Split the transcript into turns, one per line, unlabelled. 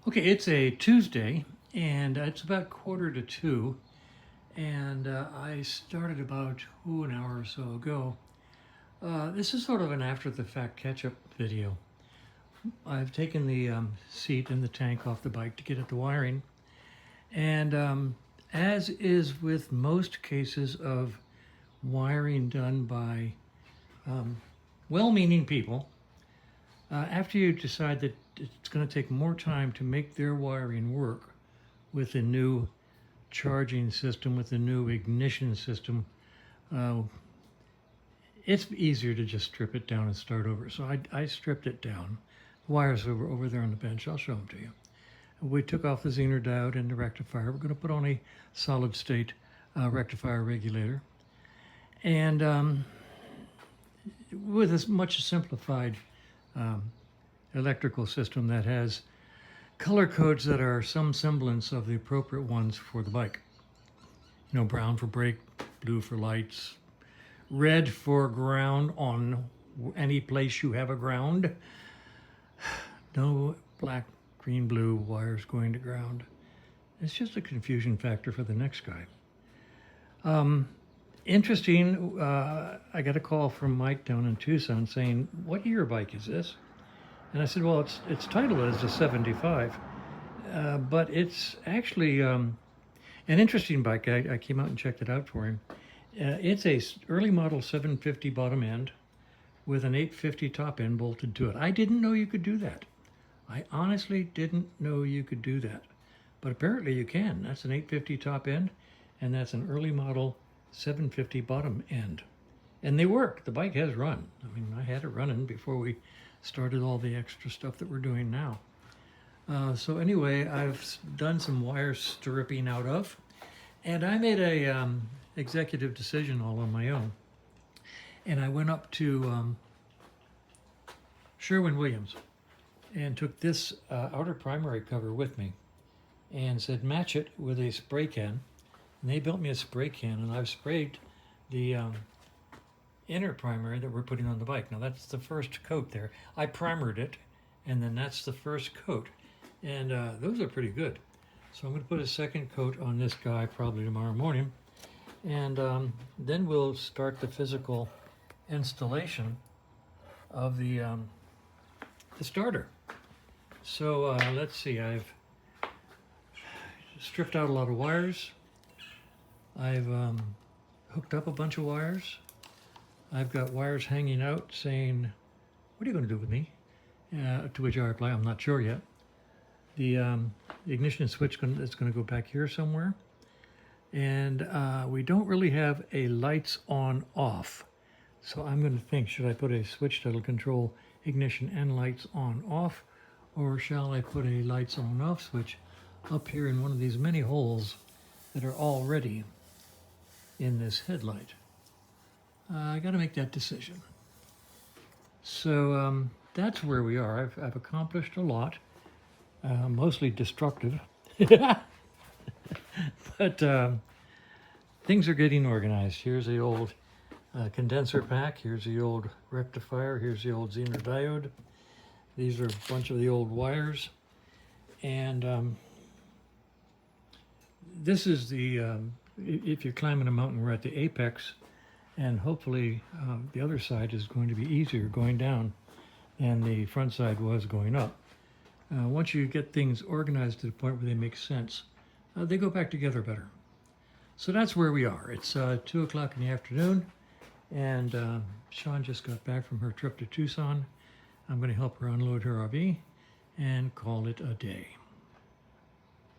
Okay, it's a Tuesday, and it's about 1:45, and I started about an hour or so ago. This is sort of an after-the-fact catch-up video. I've taken the seat and the tank off the bike to get at the wiring, and as is with most cases of wiring done by well-meaning people, after you decide that it's going to take more time to make their wiring work with a new charging system, with a new ignition system, it's easier to just strip it down and start over. So I stripped it down. The wires are over there on the bench. I'll show them to you. We took off the Zener diode and the rectifier. We're going to put on a solid state rectifier regulator. And with a much simplified electrical system that has color codes that are some semblance of the appropriate ones for the bike. You know, brown for brake, blue for lights, red for ground on any place you have a ground. No black, green, blue wires going to ground. It's just a confusion factor for the next guy. Interesting, I got a call from Mike down in Tucson saying, "What year bike is this?" And I said, "Well, it's titled as a 75, but it's actually an interesting bike." I came out and checked it out for him. It's a early model 750 bottom end with an 850 top end bolted to it. I didn't know you could do that. I honestly didn't know you could do that, but apparently you can. That's an 850 top end, and that's an early model 750 bottom end. And they work. The bike has run. I mean, I had it running before we started all the extra stuff that we're doing now. So anyway, I've done some wire stripping out of, and I made a executive decision all on my own. And I went up to Sherwin-Williams and took this outer primary cover with me and said, match it with a spray can. And they built me a spray can, and I've sprayed the inner primary that we're putting on the bike. Now that's the first coat there. I primered it, and then that's the first coat. And those are pretty good. So I'm going to put a second coat on this guy probably tomorrow morning. And then we'll start the physical installation of the starter. So let's see, I've stripped out a lot of wires. I've hooked up a bunch of wires. I've got wires hanging out saying, "What are you going to do with me?" To which I reply, "I'm not sure yet." The ignition switch is going to go back here somewhere. And we don't really have a lights on off. So I'm going to think, should I put a switch that'll control ignition and lights on off? Or shall I put a lights on off switch up here in one of these many holes that are already in this headlight? I got to make that decision. So that's where we are. I've accomplished a lot, mostly destructive. But things are getting organized. Here's the old condenser pack. Here's the old rectifier. Here's the old Zener diode. These are a bunch of the old wires. And this is the, if you're climbing a mountain, we're at the apex. And hopefully the other side is going to be easier going down than the front side was going up. Once you get things organized to the point where they make sense, they go back together better. So that's where we are. It's 2 o'clock in the afternoon, and Sean just got back from her trip to Tucson. I'm going to help her unload her RV and call it a day.